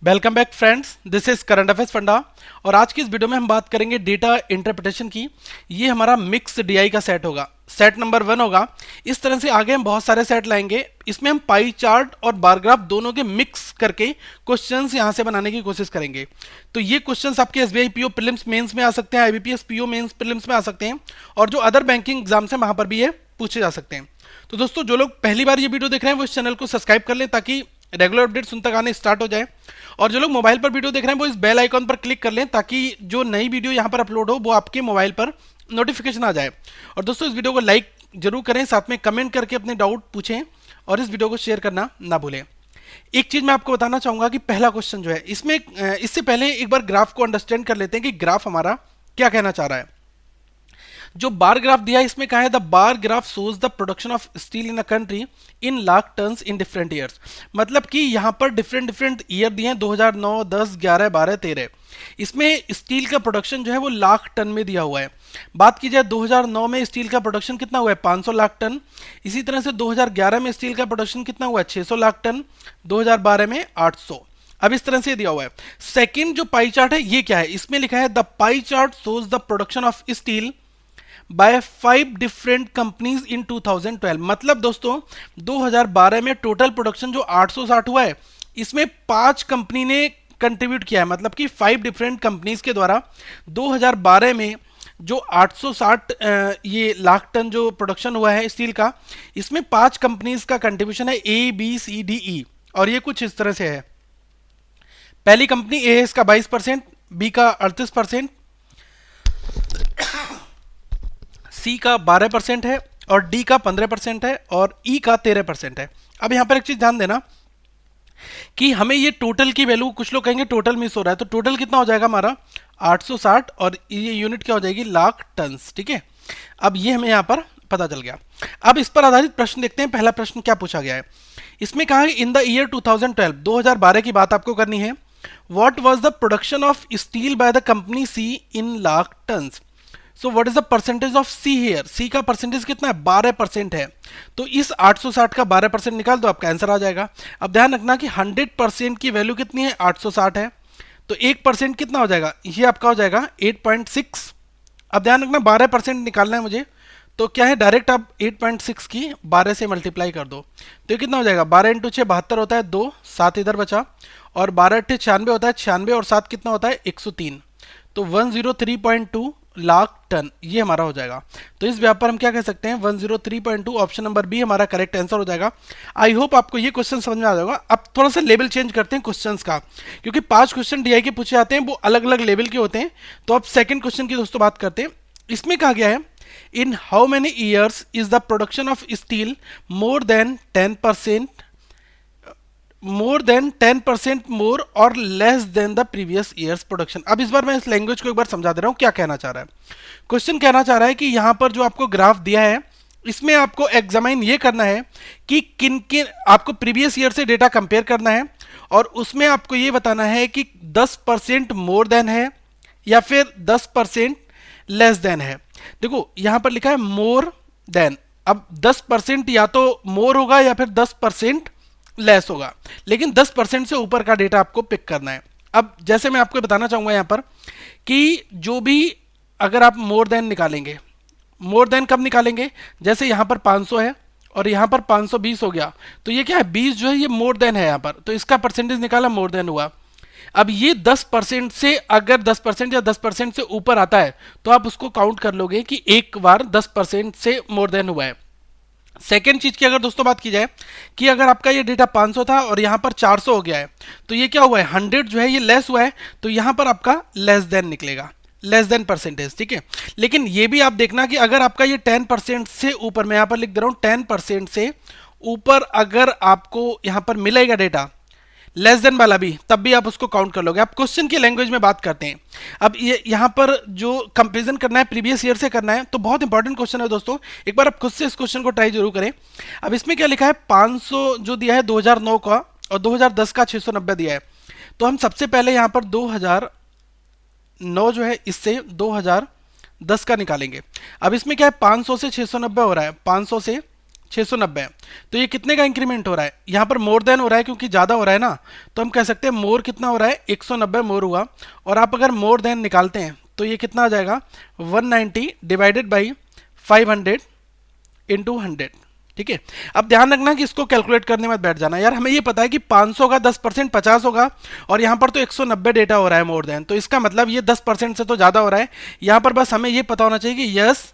Welcome back friends, this is current affairs funda. और आज की इस वीडियो में हम बात करेंगे डेटा इंटरप्रिटेशन की। ये हमारा मिक्स डीआई का सेट होगा, सेट नंबर 1 होगा। इस तरह से आगे हम बहुत सारे सेट लाएंगे। इसमें हम पाई चार्ट और बार ग्राफ दोनों के मिक्स करके क्वेश्चंस यहां से बनाने की कोशिश करेंगे। तो ये क्वेश्चंस आपके एसबीआई पीओ प्रीलिम्स मेंस में आ सकते हैं, आईबीपीएस पीओ मेंस प्रीलिम्स में आ सकते हैं, और जो अदर बैंकिंग एग्जाम्स हैं वहां पर भी ये पूछे जा सकते हैं। तो दोस्तों, जो लोग पहली बार ये वीडियो देख रहे हैं वो इस चैनल को सब्सक्राइब कर लें ताकि रेगुलर अपडेट्स उन तक आने स्टार्ट हो जाए। और जो लोग मोबाइल पर वीडियो देख रहे हैं वो इस बेल आइकॉन पर क्लिक कर लें ताकि जो नई वीडियो यहाँ पर अपलोड हो वो आपके मोबाइल पर नोटिफिकेशन आ जाए। और दोस्तों, इस वीडियो को लाइक जरूर करें, साथ में कमेंट करके अपने डाउट पूछें और इस वीडियो को शेयर करना ना भूलें। एक चीज मैं आपको बताना चाहूंगा कि पहला क्वेश्चन जो है इसमें इससे पहले एक बार ग्राफ को अंडरस्टैंड कर लेते हैं कि ग्राफ हमारा क्या कहना चाह रहा है। जो बार ग्राफ दिया है इसमें कहा है the bar graph shows the production of steel in a country in lakh tons in different years. मतलब कि यहाँ पर डिफरेंट डिफरेंट ईयर दिए हैं, 2009, 10, 11, 12, 13। इसमें स्टील का प्रोडक्शन जो है वो लाख टन में दिया हुआ है। बात की जाए 2009 में स्टील का प्रोडक्शन कितना हुआ है, 500 लाख टन। इसी तरह से 2011 में स्टील का प्रोडक्शन कितना हुआ है, 600 लाख टन। 2012 में 800। अब इस तरह से दिया हुआ है। सेकंड जो पाई चार्ट है ये क्या है, इसमें लिखा है the pie chart shows the production of steel by 5 different companies in 2012। मतलब दोस्तों, 2012 में टोटल प्रोडक्शन जो 860 हुआ है इसमें 5 कंपनी ने कंट्रीब्यूट किया है। मतलब कि 5 डिफरेंट कंपनीज के द्वारा 2012 में जो 860 ये लाख टन जो प्रोडक्शन हुआ है स्टील का, इसमें 5 कंपनीज का कंट्रीब्यूशन है, A B C D E. और ये कुछ इस तरह से है। पहली कंपनी ए है, इसका 22%, बी का 38%, सी का 12% है, और डी का 15% है, और ई का 13% है। अब यहां पर एक चीज ध्यान देना कि हमें ये टोटल की वैल्यू, कुछ लोग कहेंगे टोटल मिस हो रहा है, तो टोटल कितना हो जाएगा हमारा 860, और ये यूनिट क्या हो जाएगी, लाख टन्स। ठीक है, अब ये हमें यहां पर पता चल गया। अब इस पर आधारित प्रश्न देखते हैं। पहला प्रश्न क्या पूछा गया है, इसमें कहा है इन द ईयर 2012, 2012 की बात आपको करनी है। What was the production of steel by the company C in lakh tons. So what is the percentage of C here, C का परसेंटेज कितना है, 12% है। तो इस 860 का 12% निकाल दो, आपका आंसर आ जाएगा। अब ध्यान रखना कि 100% की वैल्यू कितनी है, 860 है, तो 1% कितना हो जाएगा, ये आपका हो जाएगा 8.6। अब ध्यान रखना 12% निकालना है मुझे, तो क्या है, डायरेक्ट आप 8.6 की 12 से मल्टीप्लाई कर दो, तो ये कितना हो जाएगा, 12 इंटू 6 72 होता है, 2 7 इधर बचा, और 12 अट्ठे 96 होता है, 96 और 7 कितना होता है, 103। तो 103.2 लाख टन ये हमारा हो जाएगा। तो इस व्यापार पर हम क्या कह सकते हैं, 103.2, ऑप्शन नंबर बी हमारा करेक्ट आंसर हो जाएगा। आई होप आपको ये क्वेश्चन समझ में आ जाएगा। अब थोड़ा सा लेवल चेंज करते हैं क्वेश्चंस का, क्योंकि 5 क्वेश्चन डीआई के पूछे जाते हैं, वो अलग अलग लेवल के होते हैं। तो अब सेकंड क्वेश्चन की दोस्तों बात करते हैं। इसमें कहा गया है in how many years is the production of steel more than 10% मोर और less than the previous years production. अब इस बार मैं इस लैंग्वेज को एक बार समझा दे रहा हूं, क्या कहना चाह रहा है। क्वेश्चन कहना चाह रहा है कि यहां पर जो आपको ग्राफ दिया है इसमें आपको एग्जामाइन ये करना है कि किन किन आपको प्रीवियस ईयर से डेटा कंपेयर करना है, और उसमें आपको ये बताना है कि 10% मोर देन है या फिर 10% लेस देन है। देखो यहां पर लिखा है मोर देन, अब 10% या तो मोर होगा या फिर 10% लेस होगा, लेकिन 10% से ऊपर का डेटा आपको पिक करना है। अब जैसे मैं आपको बताना चाहूंगा यहां पर कि जो भी, अगर आप मोर देन निकालेंगे, मोर देन कब निकालेंगे, जैसे यहां पर 500 है और यहां पर 520 हो गया, तो ये क्या है, 20 जो है ये मोर देन है यहां पर, तो इसका परसेंटेज निकाला, मोर देन हुआ। अब ये 10% से, अगर 10% या 10% से ऊपर आता है तो आप उसको काउंट कर लोगे कि एक बार 10% से मोर देन हुआ है। सेकेंड चीज की अगर दोस्तों बात की जाए कि अगर आपका ये डेटा 500 था और यहां पर 400 हो गया है, तो ये क्या हुआ है, 100 जो है ये लेस हुआ है, तो यहां पर आपका लेस देन निकलेगा, लेस देन परसेंटेज। ठीक है, लेकिन ये भी आप देखना कि अगर आपका ये 10% से ऊपर, मैं यहां पर लिख दे रहा हूं 10% से ऊपर अगर आपको यहां पर मिलेगा डेटा लेस देन वाला भी, तब भी आप उसको काउंट कर लोगे। आप क्वेश्चन की लैंग्वेज में बात करते हैं। अब ये यहां पर जो कंपैरिजन करना है प्रीवियस ईयर से करना है, तो बहुत इंपॉर्टेंट क्वेश्चन है दोस्तों, एक बार आप खुद से इस क्वेश्चन को ट्राई जरूर करें। अब इसमें क्या लिखा है, 500 जो दिया है 2009 का और 2010 का 690 दिया है, तो हम सबसे पहले यहां पर 2009 जो है इससे 2010 का निकालेंगे। अब इसमें क्या है, 500 से 690 हो रहा है, 500 से 690 है, तो ये कितने का इंक्रीमेंट हो रहा है, यहाँ पर मोर देन हो रहा है क्योंकि ज़्यादा हो रहा है ना, तो हम कह सकते हैं मोर कितना हो रहा है, 190 मोर हुआ। और आप अगर मोर देन निकालते हैं तो ये कितना आ जाएगा, 190 डिवाइडेड बाई 500 इंटू 100। ठीक है, अब ध्यान रखना कि इसको कैलकुलेट करने मत बैठ जाना यार, हमें ये पता है कि 500 का 10% 50 होगा, और यहाँ पर तो 190 डेटा हो रहा है मोर देन, तो इसका मतलब ये 10% से तो ज़्यादा हो रहा है। यहाँ पर बस हमें ये पता होना चाहिए कि yes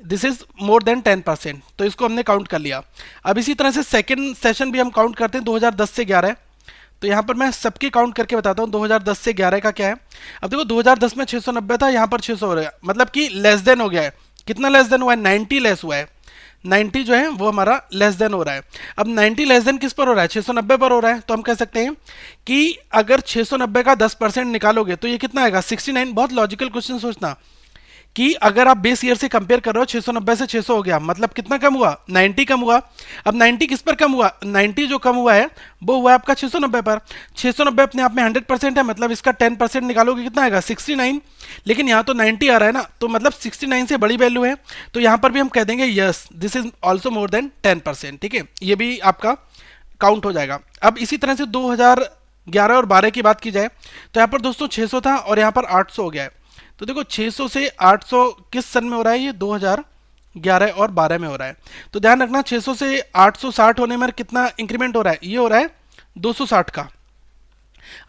this is more than 10%, तो इसको हमने काउंट कर लिया। अब इसी तरह से सेकेंड सेशन भी हम काउंट करते हैं 2010 से 11, तो यहाँ पर मैं सबकी काउंट करके बताता हूँ 2010 से 11 का क्या है। अब देखो 2010 में 690 था, यहाँ पर 600 हो रहा है, मतलब कि लेस देन हो गया है। कितना लेस देन हुआ है, 90 लेस हुआ है, 90 जो है वो हमारा लेस देन हो रहा है। अब 90 लेस देन किस पर हो रहा है, 690 पर हो रहा है, तो हम कह सकते हैं कि अगर 690 का 10% निकालोगे तो ये कितना आएगा, 69। बहुत लॉजिकल क्वेश्चन सोचना कि अगर आप बेस ईयर से कंपेयर कर रहे हो, 690 से 600 हो गया, मतलब कितना कम हुआ, 90 कम हुआ। अब 90 किस पर कम हुआ, 90 जो कम हुआ है वो हुआ है आपका 690 पर। 690 अपने आप में 100% है, मतलब इसका 10% निकालोगे कितना आएगा, 69। लेकिन यहाँ तो 90 आ रहा है ना, तो मतलब 69 से बड़ी वैल्यू है, तो यहाँ पर भी हम कह देंगे yes this is also more than 10%। ठीक है, ये भी आपका काउंट हो जाएगा। अब इसी तरह से 2011 और 12 की बात की जाए तो यहाँ पर दोस्तों 600 था और यहाँ पर 800 हो गया है। तो देखो 600 से 800 किस सन में हो रहा है, ये 2011 और 12 में हो रहा है। तो ध्यान रखना 600 से 860 होने में कितना इंक्रीमेंट हो रहा है, ये हो रहा है 260 का।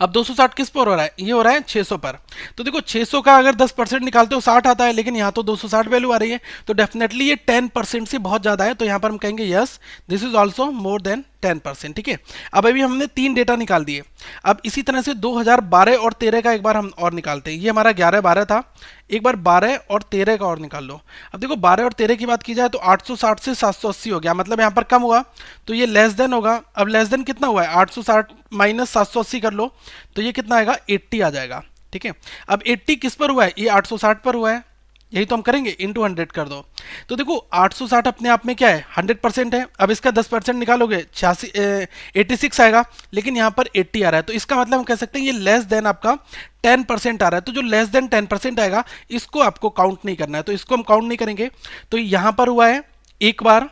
अब 260 किस पर हो रहा है, ये हो रहा है 600 पर। तो देखो 600 का अगर 10% निकालते हो 60 आता है, लेकिन यहाँ तो 260 वैल्यू आ रही है, तो डेफिनेटली ये 10% से बहुत ज़्यादा है, तो यहाँ पर हम कहेंगे yes this is also more than 10%। ठीक है, अब अभी हमने 3 डेटा निकाल दिए। अब इसी तरह से 2012 और 13 का एक बार हम और निकालते हैं। ये हमारा 11-12 था, एक बार 12 और 13 का और निकाल लो। अब देखो 12 और 13 की बात की जाए तो 860 से 780 हो गया, मतलब यहाँ पर कम हुआ, तो ये लेस देन होगा। अब लेस देन कितना हुआ है, 860 माइनस 780 कर लो, तो ये कितना आएगा, 80 आ जाएगा। ठीक है, अब 80 किस पर हुआ है, ये 860 पर हुआ है, यही तो हम करेंगे, इंटू 100 कर दो। तो देखो 860 अपने आप में क्या है, 100% है। अब इसका 10% निकालोगे 86 आएगा, लेकिन यहाँ पर 80 आ रहा है, तो इसका मतलब हम कह सकते हैं ये लेस देन आपका 10% आ रहा है। तो जो लेस देन 10% आएगा इसको आपको काउंट नहीं करना है, तो इसको हम काउंट नहीं करेंगे। तो यहाँ पर हुआ है एक बार,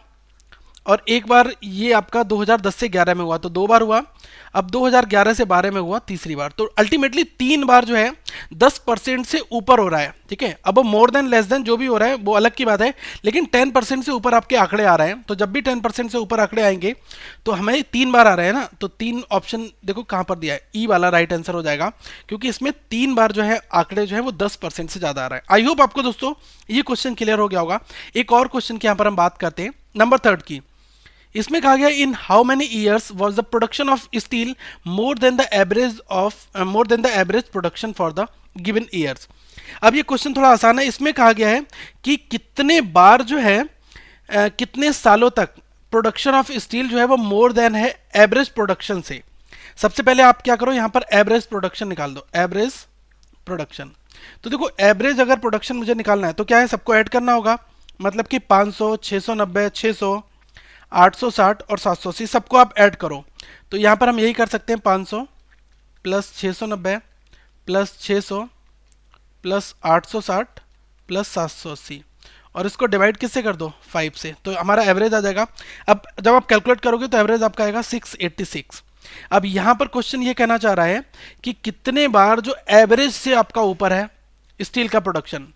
और एक बार ये आपका 2010 से 11 में हुआ, तो 2 बार हुआ। अब 2011 से 12 में हुआ तीसरी बार, तो अल्टीमेटली 3 बार जो है 10% से ऊपर हो रहा है। ठीक है, अब वो मोर देन लेस देन जो भी हो रहा है वो अलग की बात है, लेकिन 10% से ऊपर आपके आंकड़े आ रहे हैं। तो जब भी 10% से ऊपर आंकड़े आएंगे तो हमें 3 बार आ रहे हैं ना, तो 3 ऑप्शन देखो कहाँ पर दिया है, ई वाला राइट आंसर हो जाएगा, क्योंकि इसमें 3 बार जो है आंकड़े जो है वो 10% से ज्यादा आ रहा है। आई होप आपको दोस्तों ये क्वेश्चन क्लियर हो गया होगा। एक और क्वेश्चन की यहाँ पर हम बात करते हैं, नंबर 3 की। इसमें कहा गया in how many years was the production of steel more than the average production for the given years. अब ये क्वेश्चन थोड़ा आसान है। इसमें कहा गया है कि कितने बार जो है कितने सालों तक प्रोडक्शन ऑफ स्टील जो है वो मोर देन है एवरेज प्रोडक्शन से। सबसे पहले आप क्या करो, यहां पर एवरेज प्रोडक्शन निकाल दो, एवरेज प्रोडक्शन। तो देखो एवरेज अगर प्रोडक्शन मुझे निकालना है तो क्या है, सबको ऐड करना होगा, मतलब कि 500, 690, 600, 860 और 780 सबको आप ऐड करो। तो यहाँ पर हम यही कर सकते हैं, 500 प्लस 690 प्लस 600 प्लस 860 प्लस 780, और इसको डिवाइड किससे कर दो, 5 से, तो हमारा एवरेज आ जाएगा। अब जब आप कैलकुलेट करोगे तो एवरेज आपका आएगा 686। अब यहाँ पर क्वेश्चन ये कहना चाह रहा है कि कितने बार जो एवरेज से आपका ऊपर है स्टील का प्रोडक्शन।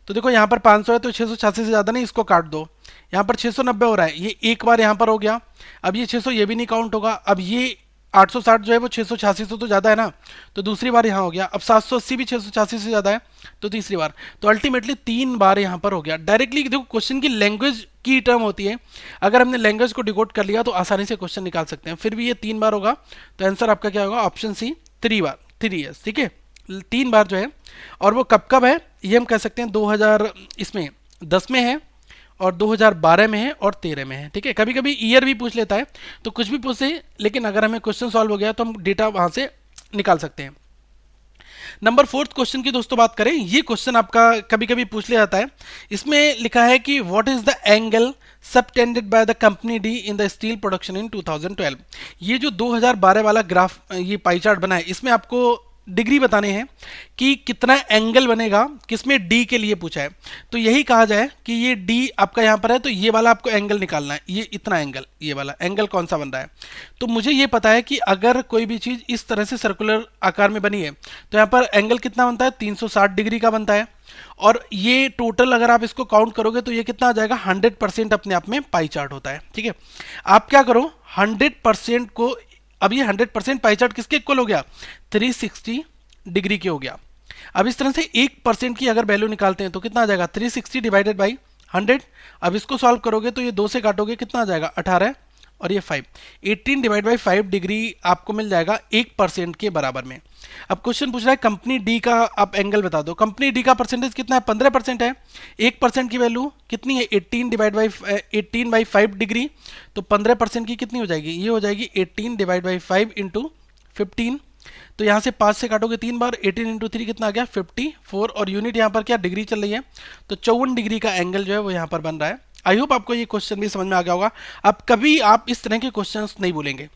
तो देखो यहाँ पर 500 है तो 686 से ज़्यादा नहीं, इसको काट दो। यहाँ पर 690 हो रहा है, ये एक बार यहाँ पर हो गया। अब ये 600 ये भी नहीं काउंट होगा। अब ये 860 जो है वो 686 से तो ज़्यादा है ना, तो दूसरी बार यहाँ हो गया। अब 780 भी 686 से ज़्यादा है, तो तीसरी बार। तो अल्टीमेटली 3 बार यहाँ पर हो गया। डायरेक्टली देखो क्वेश्चन की लैंग्वेज की टर्म होती है, अगर हमने लैंग्वेज को डिकोड कर लिया तो आसानी से क्वेश्चन निकाल सकते हैं। फिर भी ये 3 बार होगा, तो आंसर आपका क्या होगा, ऑप्शन सी 3 बार, 3 ईयर्स। ठीक है, 3 बार जो है, और वो कब कब है ये हम कह सकते हैं 2010 में है, और 2012 में है, और 13 में है। ठीक है, कभी कभी ईयर भी पूछ लेता है, तो कुछ भी पूछे, लेकिन अगर हमें क्वेश्चन सॉल्व हो गया तो हम डेटा वहां से निकाल सकते हैं। नंबर 4 क्वेश्चन की दोस्तों बात करें, ये क्वेश्चन आपका कभी कभी पूछ लिया जाता है। इसमें लिखा है कि what is the angle subtended bye the company D in the steel production in 2012। ये जो 2012 वाला ग्राफ, ये पाई चार्ट बना है, इसमें आपको डिग्री बताने हैं कि कितना एंगल बनेगा, किसमें डी के लिए पूछा है। तो यही कहा जाए कि ये डी आपका यहाँ पर है, तो ये वाला आपको एंगल निकालना है, ये इतना एंगल, ये वाला एंगल कौन सा बन रहा है। तो मुझे ये पता है कि अगर कोई भी चीज़ इस तरह से सर्कुलर आकार में बनी है तो यहाँ पर एंगल कितना बनता है, 360 डिग्री का बनता है। और ये टोटल अगर आप इसको काउंट करोगे तो ये कितना आ जाएगा, 100% अपने आप में पाई चार्ट होता है। ठीक है, आप क्या करो 100% को, अब ये 100% पाई चार्ट किसके इक्वल हो गया, 360 डिग्री के हो गया। अब इस तरह से 1% की अगर वैल्यू निकालते हैं तो कितना आ जाएगा, 360 डिवाइडेड बाई 100। अब इसको सॉल्व करोगे तो ये 2 से काटोगे कितना आ जाएगा, 18 और ये 5, 18 डिवाइड बाई 5 डिग्री आपको मिल जाएगा 1% के बराबर में। अब क्वेश्चन पूछ रहा है कंपनी डी का आप एंगल बता दो। कंपनी डी का परसेंटेज कितना है, 15% है। 1% की वैल्यू कितनी है, 18 डिवाइड बाई 18 बाई 5 डिग्री, तो 15% की कितनी हो जाएगी, ये हो जाएगी 18 डिवाइड बाई 5 इंटू 15। तो यहाँ से 5 से काटोगे 3 बार, 18 इंटू 3 कितना आ गया, 54। और यूनिट यहाँ पर क्या डिग्री चल रही है, तो 54 डिग्री का एंगल जो है वो यहाँ पर बन रहा है। आई होप आपको ये क्वेश्चन भी समझ में आ गया होगा। अब कभी आप इस तरह के क्वेश्चंस नहीं बोलेंगे।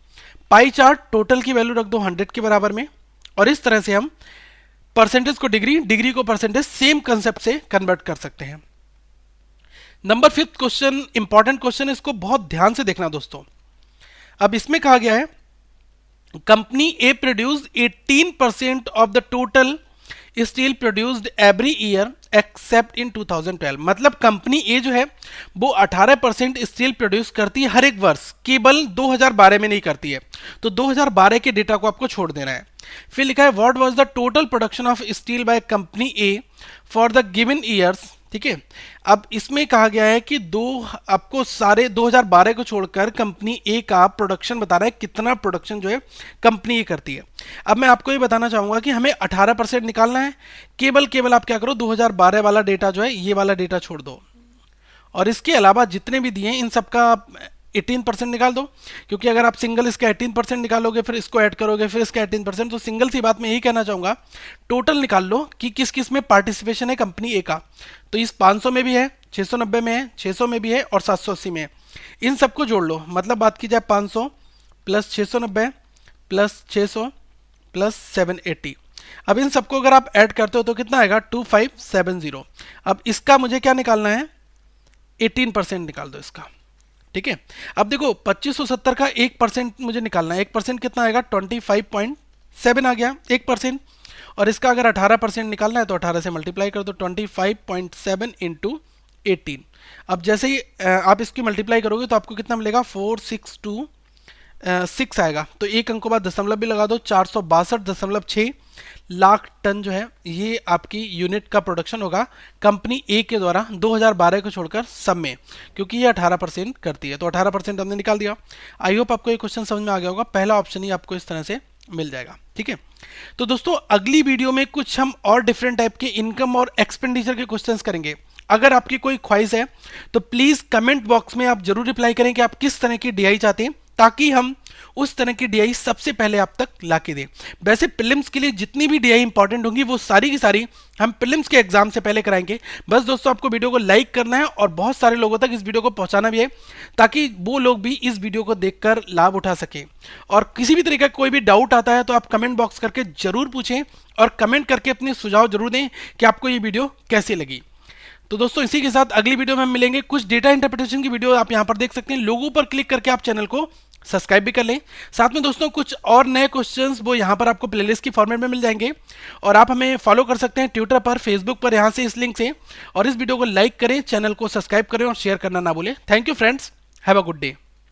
पाई चार्ट टोटल की वैल्यू रख दो 100 के बराबर में, और इस तरह से हम परसेंटेज को डिग्री, डिग्री को परसेंटेज, सेम कंसेप्ट से कन्वर्ट कर सकते हैं। नंबर 5 क्वेश्चन इंपॉर्टेंट क्वेश्चन है, इसको बहुत ध्यान से देखना दोस्तों। अब इसमें कहा गया है company A produced 18% of the total steel produced every year accept इन 2012। मतलब कंपनी ए जो है वो 18% स्टील प्रोड्यूस करती है हर एक वर्ष, केवल 2012 में नहीं करती है। तो 2012 के डेटा को आपको छोड़ देना है। फिर लिखा है what was the total production of steel by company A for the given years. ठीक है, अब इसमें कहा गया है कि आपको सारे 2012 को छोड़कर कंपनी ए का प्रोडक्शन बताना है, कितना प्रोडक्शन जो है कंपनी ए करती है। अब मैं आपको ये बताना चाहूंगा कि हमें 18% निकालना है। केवल आप क्या करो, 2012 वाला डेटा जो है ये वाला डेटा छोड़ दो, और इसके अलावा जितने भी दिए हैं इन सबका 18% निकाल दो। क्योंकि अगर आप सिंगल इसका 18% निकालोगे, फिर इसको ऐड करोगे, फिर इसका 18%, तो सिंगल सी बात में यही कहना चाहूंगा, टोटल निकाल लो कि किस किस में पार्टिसिपेशन है कंपनी ए का। तो इस 500 में भी है, 690 में है, 600 में भी है और 780 में है। इन सबको जोड़ लो, मतलब बात की जाए 500 प्लस 690 प्लस 600 प्लस 780। अब इन सबको अगर आप ऐड करते हो तो कितना आएगा, 2570। अब इसका मुझे क्या निकालना है, 18% निकाल दो इसका। ठीक है, अब देखो 2570 का 1% मुझे निकालना है। 1% कितना आएगा, 25.7 आ गया 1%। और इसका अगर 18% निकालना है तो 18 से मल्टीप्लाई कर दो, 25.7 इंटू 18। अब जैसे ही आप इसकी मल्टीप्लाई करोगे तो आपको कितना मिलेगा, 4626 आएगा। तो एक अंक के बाद दशमलव भी लगा दो, 462.6 लाख टन जो है ये आपकी यूनिट का प्रोडक्शन होगा कंपनी ए के द्वारा 2012 को छोड़कर सब में, क्योंकि ये 18% करती है। तो 18% हमने निकाल दिया। आई होप आपको ये क्वेश्चन समझ में आ गया होगा। पहला ऑप्शन ही आपको इस तरह से मिल जाएगा। ठीक है, तो दोस्तों अगली वीडियो में कुछ हम और डिफरेंट टाइप के इनकम और एक्सपेंडिचर के क्वेश्चंस करेंगे। अगर आपकी कोई ख्वाहिश है तो प्लीज कमेंट बॉक्स में आप जरूर रिप्लाई करें कि आप किस तरह की डीआई चाहते हैं, ताकि हम उस तरह की डीआई सबसे पहले आप तक ला के दें। वैसे प्रीलिम्स के लिए जितनी भी डीआई इंपॉर्टेंट होंगी वो सारी की सारी हम प्रीलिम्स के एग्जाम से पहले कराएंगे। बस दोस्तों आपको वीडियो को लाइक करना है और बहुत सारे लोगों तक इस वीडियो को पहुंचाना भी है, ताकि वो लोग भी इस वीडियो को देखकर लाभ उठा सकें। और किसी भी तरीके का कोई भी डाउट आता है तो आप कमेंट बॉक्स करके जरूर पूछें, और कमेंट करके अपने सुझाव जरूर दें कि आपको ये वीडियो कैसी लगी। तो दोस्तों इसी के साथ अगली वीडियो में हम मिलेंगे। कुछ डेटा इंटरप्रिटेशन की वीडियो आप यहां पर देख सकते हैं। लोगों पर क्लिक करके आप चैनल को सब्सक्राइब भी कर लें। साथ में दोस्तों कुछ और नए क्वेश्चंस वो यहां पर आपको प्लेलिस्ट की फॉर्मेट में मिल जाएंगे, और आप हमें फॉलो कर सकते हैं ट्विटर पर, फेसबुक पर, यहां से इस लिंक से। और इस वीडियो को लाइक करें, चैनल को सब्सक्राइब करें और शेयर करना ना भूलें। Thank you friends, have a good day.